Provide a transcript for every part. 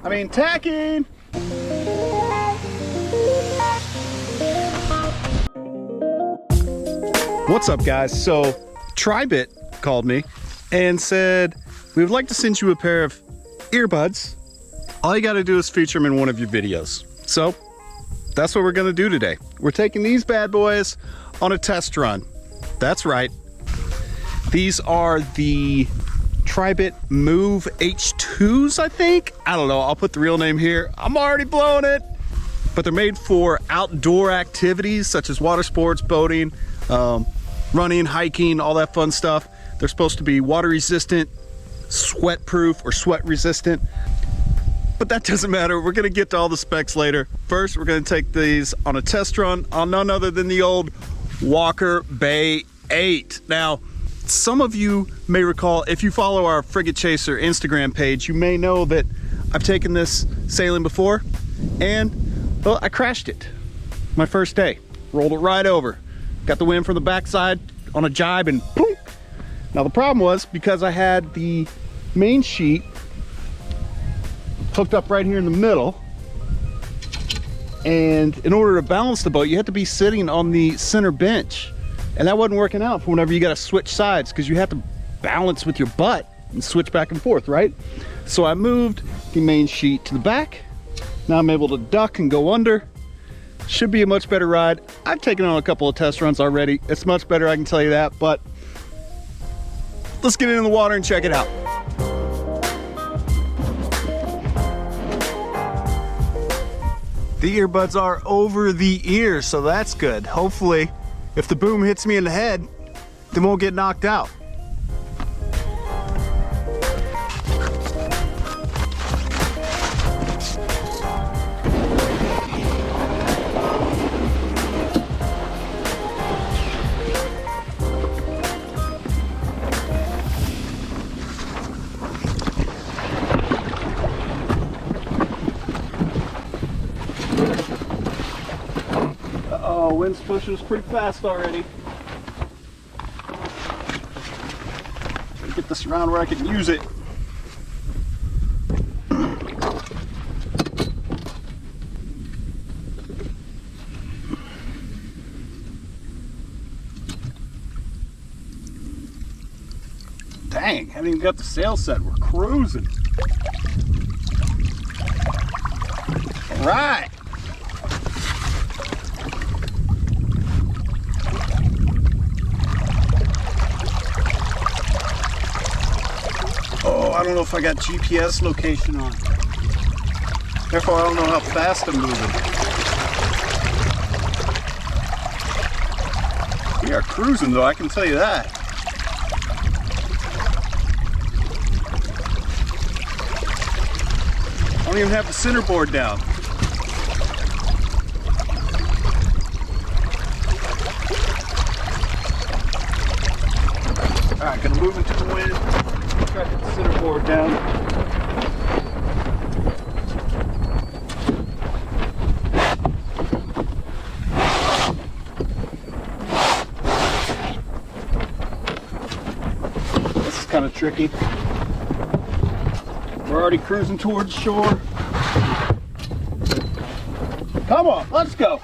I mean, tacking! What's up, guys? So, Tribit called me and said, we would like to send you a pair of earbuds. All you gotta do is feature them in one of your videos. So, that's what we're gonna do today. We're taking these bad boys on a test run. That's right. These are the Tribit Move H2s, I think. I don't know, I'll put the real name here. I'm already blowing it. But they're made for outdoor activities such as water sports, boating, running, hiking, all that fun stuff. They're supposed to be water resistant, sweat proof or sweat resistant. But that doesn't matter. We're gonna get to all the specs later. First, we're gonna take these on a test run on none other than the old Walker Bay 8. Now, some of you may recall, if you follow our Frigate Chaser Instagram page, you may know that I've taken this sailing before and, well, I crashed it my first day. Rolled it right over. Got the wind from the backside on a jibe and boom. Now the problem was, because I had the main sheet hooked up right here in the middle, and in order to balance the boat you had to be sitting on the center bench, and that wasn't working out for whenever you got to switch sides, because you have to balance with your butt and switch back and forth, right? So I moved the main sheet to the back. Now I'm able to duck and go under. Should be a much better ride. I've taken on a couple of test runs already. It's much better, I can tell you that, but let's get in the water and check it out. The earbuds are over the ear, so that's good. Hopefully, if the boom hits me in the head, they won't get knocked out. Oh, wind's pushing us pretty fast already. Get this around where I can use it. Dang, haven't even got the sail set. We're cruising. All right. I don't know if I got GPS location on. Therefore, I don't know how fast I'm moving. We are cruising though, I can tell you that. I don't even have the center board down. All right, gonna move into the wind. Try to get the center board down. This is kind of tricky. We're already cruising towards shore. Come on, let's go.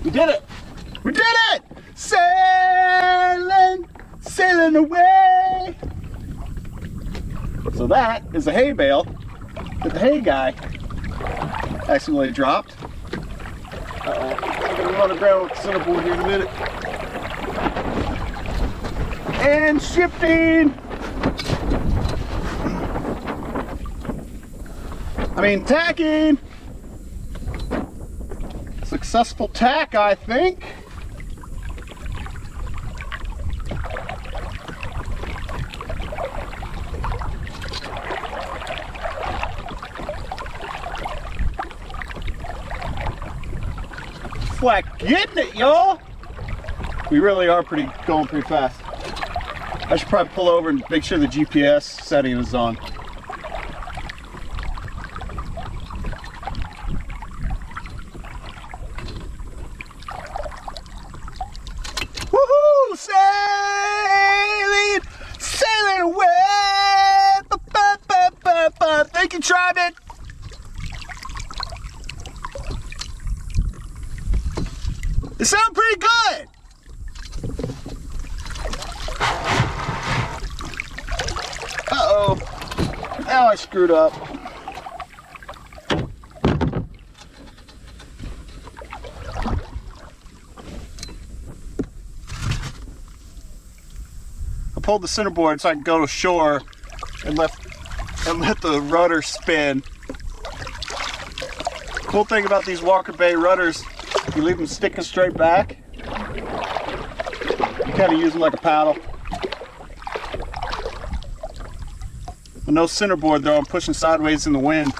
We did it! We did it! Sailing, sailing away. So that is a hay bale that the hay guy accidentally dropped. Uh-oh, I'm gonna run aground with the center board here in a minute. And shifting. I mean, tacking. Successful tack, I think. Like getting it, y'all. We really are going pretty fast. I should probably pull over and make sure the GPS setting is on. Woohoo! Sailing, sailing away. Now I screwed up. I pulled the centerboard so I can go to shore and let the rudder spin. Cool thing about these Walker Bay rudders, you leave them sticking straight back. You kind of use them like a paddle. With no centerboard though, I'm pushing sideways in the wind.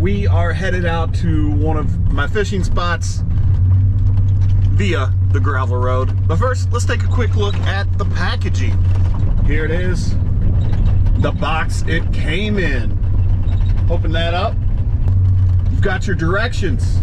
We are headed out to one of my fishing spots via the gravel road. But first, let's take a quick look at the packaging. Here it is, the box it came in. Open that up. You've got your directions.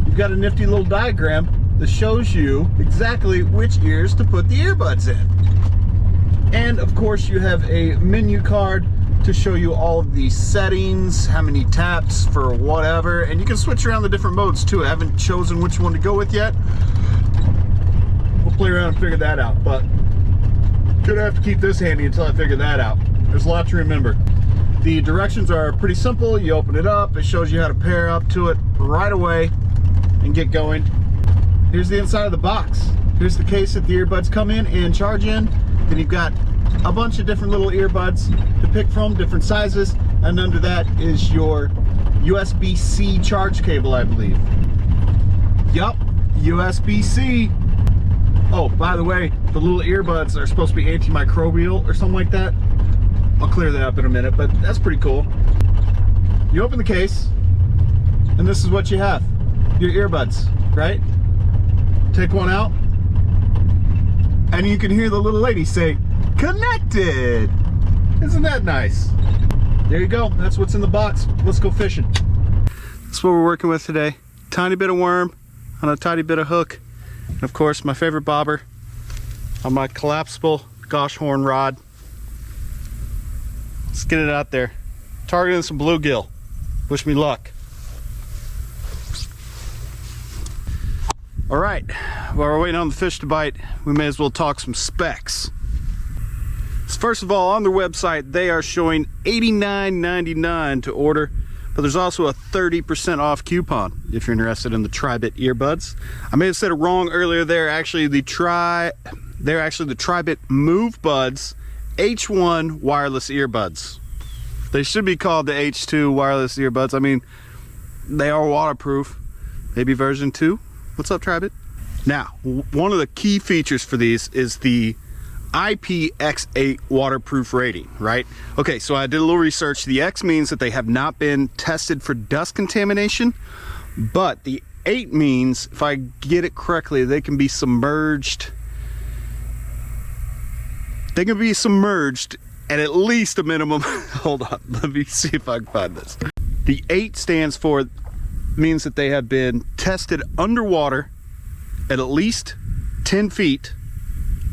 You've got a nifty little diagram that shows you exactly which ears to put the earbuds in. And of course, you have a menu card to show you all of the settings, how many taps for whatever, and you can switch around the different modes too. I haven't chosen which one to go with yet. We'll play around and figure that out, but gonna have to keep this handy until I figure that out. There's a lot to remember. The directions are pretty simple. You open it up, it shows you how to pair up to it right away and get going. Here's the inside of the box. Here's the case that the earbuds come in and charge in. Then you've got a bunch of different little earbuds to pick from, different sizes, and under that is your USB-C charge cable, I believe. Yup, USB-C. Oh, by the way, the little earbuds are supposed to be antimicrobial or something like that. I'll clear that up in a minute, but that's pretty cool. You open the case, and this is what you have. Your earbuds, right? Take one out, and you can hear the little lady say, "Connected." Isn't that nice? There you go. That's what's in the box. Let's go fishing. That's what we're working with today. Tiny bit of worm on a tiny bit of hook. And of course, my favorite bobber on my collapsible gosh horn rod. Let's get it out there. Targeting some bluegill. Wish me luck. All right, while we're waiting on the fish to bite, we may as well talk some specs. First of all, on their website, they are showing $89.99 to order, but there's also a 30% off coupon if you're interested in the Tribit earbuds. I may have said it wrong earlier. They're actually the Tribit MoveBuds H1 wireless earbuds. They should be called the H2 wireless earbuds. I mean, they are waterproof. Maybe version 2. What's up, Tribit? Now, one of the key features for these is the IPX8 waterproof rating, right? Okay, so I did a little research. The X means that they have not been tested for dust contamination, but the 8 means, if I get it correctly, they can be submerged. They can be submerged at least a minimum. Hold on, let me see if I can find this. The 8 stands for, means that they have been tested underwater at least 10 feet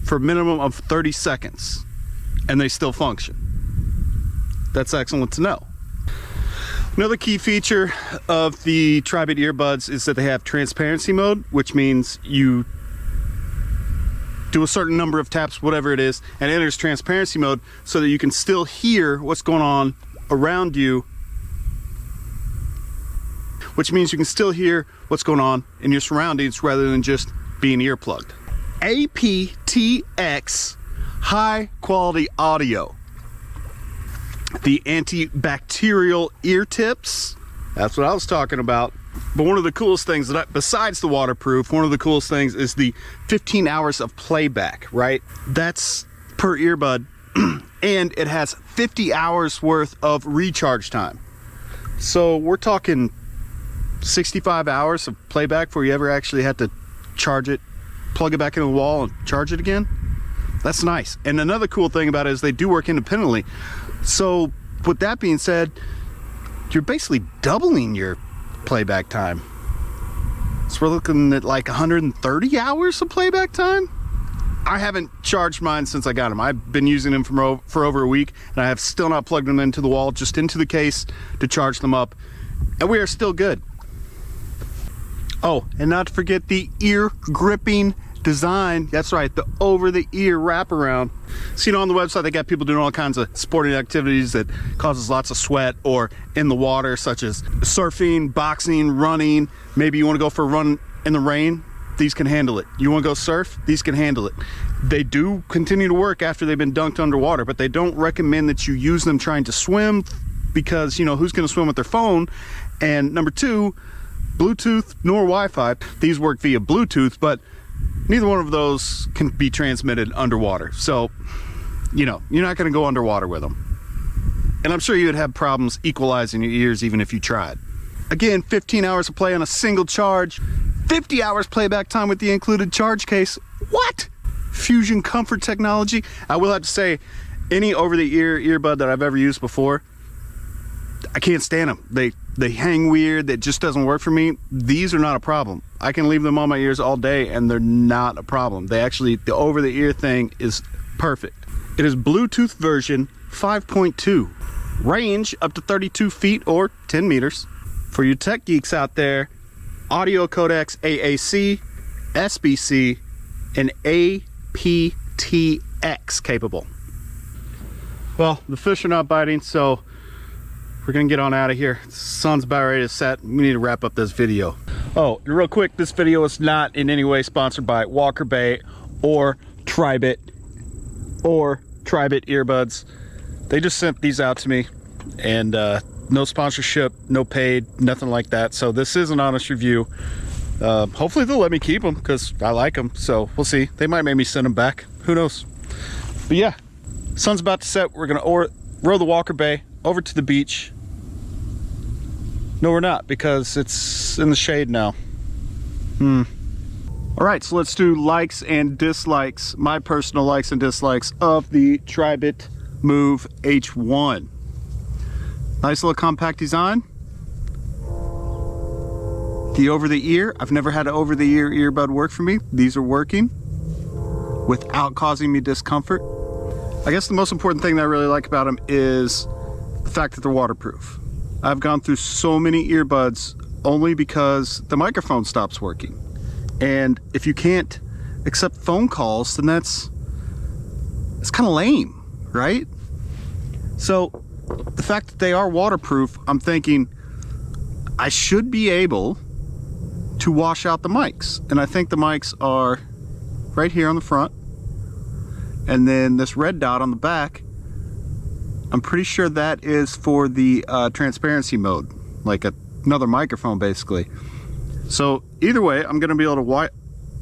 for a minimum of 30 seconds, and they still function. That's excellent to know. Another key feature of the Tribit earbuds is that they have transparency mode, which means you do a certain number of taps, whatever it is, and it enters transparency mode so that you can still hear what's going on around you, which means you can still hear what's going on in your surroundings rather than just being earplugged. aptX high quality audio. The antibacterial ear tips, that's what I was talking about. But one of the coolest things that besides the waterproof, one of the coolest things is the 15 hours of playback, right? That's per earbud, and it has 50 hours worth of recharge time. So we're talking 65 hours of playback before you ever actually had to charge it, plug it back into the wall and charge it again. That's nice. And another cool thing about it is they do work independently. So with that being said, you're basically doubling your playback time. So we're looking at like 130 hours of playback time. I haven't charged mine since I got them. I've been using them for over a week, and I have still not plugged them into the wall, just into the case to charge them up, and we are still good. Oh, and not to forget the ear gripping design. That's right, the over-the-ear wraparound. So, on the website, they got people doing all kinds of sporting activities that causes lots of sweat, or in the water, such as surfing, boxing, running. Maybe you want to go for a run in the rain. These can handle it. You want to go surf? These can handle it. They do continue to work after they've been dunked underwater, but they don't recommend that you use them trying to swim, because, who's going to swim with their phone? And number two, Bluetooth nor Wi-Fi. These work via Bluetooth, but neither one of those can be transmitted underwater. So, you're not going to go underwater with them. And I'm sure you would have problems equalizing your ears even if you tried. Again, 15 hours of play on a single charge, 50 hours playback time with the included charge case. What? Fusion comfort technology. I will have to say, any over-the-ear earbud that I've ever used before, I can't stand them. They hang weird. That just doesn't work for me. These are not a problem. I can leave them on my ears all day and they're not a problem. The over-the-ear thing is perfect. It is Bluetooth version 5.2. Range up to 32 feet or 10 meters. For you tech geeks out there, audio codecs AAC, SBC, and aptX capable. Well, the fish are not biting, so we're gonna get on out of here. The sun's about ready to set. We need to wrap up this video. Oh, real quick, this video is not in any way sponsored by Walker Bay or Tribit earbuds. They just sent these out to me, and no sponsorship, no paid, nothing like that. So this is an honest review. Hopefully they'll let me keep them because I like them. So we'll see. They might make me send them back. Who knows? But yeah, sun's about to set. We're gonna row the Walker Bay over to the beach. No, we're not, because it's in the shade now. All right, so let's do likes and dislikes. My personal likes and dislikes of the Tribit Move H1. Nice little compact design. The over-the-ear, I've never had an over-the-ear earbud work for me. These are working without causing me discomfort. I guess the most important thing that I really like about them is the fact that they're waterproof. I've gone through so many earbuds only because the microphone stops working. And if you can't accept phone calls, then it's kind of lame, right? So the fact that they are waterproof, I'm thinking I should be able to wash out the mics. And I think the mics are right here on the front. And then this red dot on the back, I'm pretty sure that is for the transparency mode, like another microphone basically. So either way, I'm gonna be able to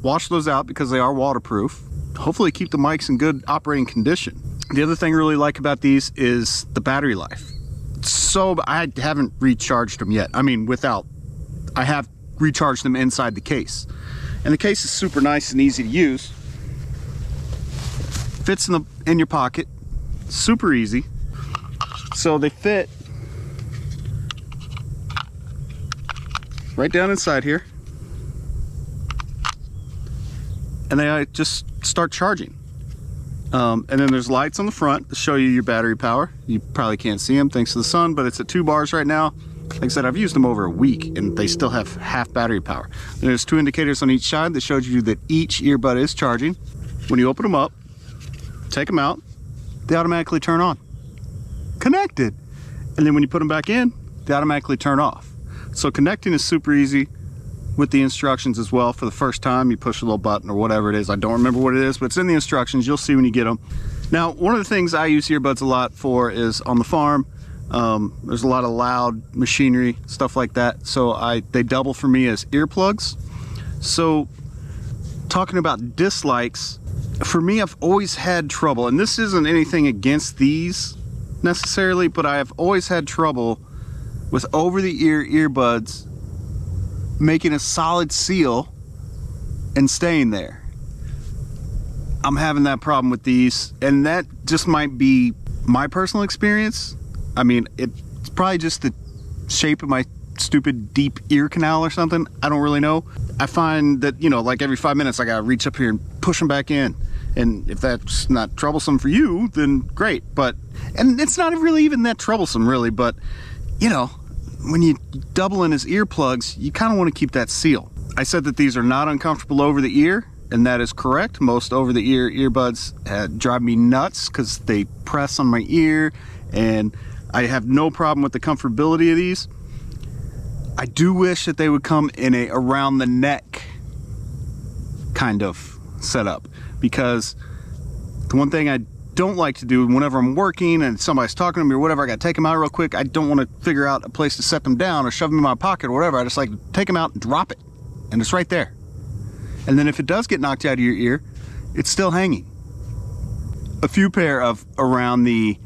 wash those out because they are waterproof. Hopefully keep the mics in good operating condition. The other thing I really like about these is the battery life. So I haven't recharged them yet. I mean, I have recharged them inside the case. And the case is super nice and easy to use. Fits in your pocket, super easy. So they fit right down inside here. And they just start charging. And then there's lights on the front to show you your battery power. You probably can't see them thanks to the sun, but it's at 2 bars right now. Like I said, I've used them over a week and they still have half battery power. And there's 2 indicators on each side that shows you that each earbud is charging. When you open them up, take them out, they automatically turn on. Connected. And then when you put them back in, they automatically turn off. So connecting is super easy with the instructions as well. For the first time, you push a little button or whatever it is. I don't remember what it is, but it's in the instructions. You'll see when you get them. Now, one of the things I use earbuds a lot for is on the farm. There's a lot of loud machinery, stuff like that. So they double for me as earplugs. So talking about dislikes, for me, I've always had trouble, and this isn't anything against these necessarily, but I have always had trouble with over-the-ear earbuds making a solid seal and staying there. I'm having that problem with these, and that just might be my personal experience. I mean, it's probably just the shape of my stupid deep ear canal or something. I don't really know. I find that, you know, like every 5 minutes I gotta reach up here and push them back in. And if that's not troublesome for you, then great. But, and it's not really even that troublesome really, but you know, when you double in his earplugs, you kind of want to keep that seal. I said that these are not uncomfortable over the ear, and that is correct. Most over the ear earbuds drive me nuts because they press on my ear, and I have no problem with the comfortability of these. I do wish that they would come in a around the neck kind of setup, because the one thing I don't like to do whenever I'm working and somebody's talking to me or whatever, I gotta take them out real quick. I don't want to figure out a place to set them down or shove them in my pocket or whatever. I just like to take them out and drop it, and it's right there. And then if it does get knocked out of your ear, it's still hanging. A few pair of around the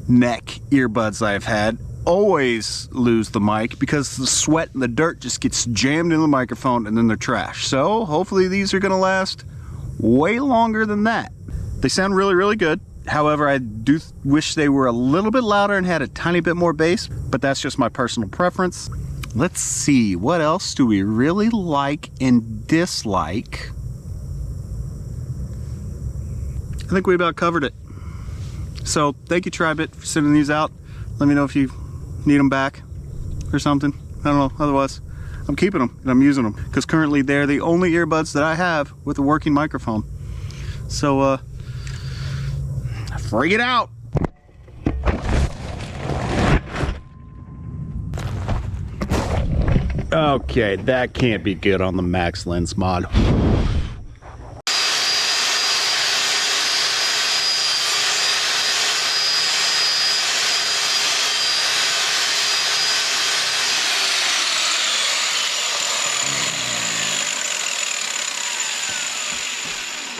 neck earbuds I've had always lose the mic because the sweat and the dirt just gets jammed in the microphone, and then they're trash. So hopefully these are gonna last way longer than that. They sound really, really good. However, I do wish they were a little bit louder and had a tiny bit more bass, but that's just my personal preference. Let's see, what else do we really like and dislike? I think we about covered it. So thank you, Tribit, for sending these out. Let me know if you need them back or something. I don't know, otherwise I'm keeping them and I'm using them because currently they're the only earbuds that I have with a working microphone. So freak it out. Okay, that can't be good on the max lens mod.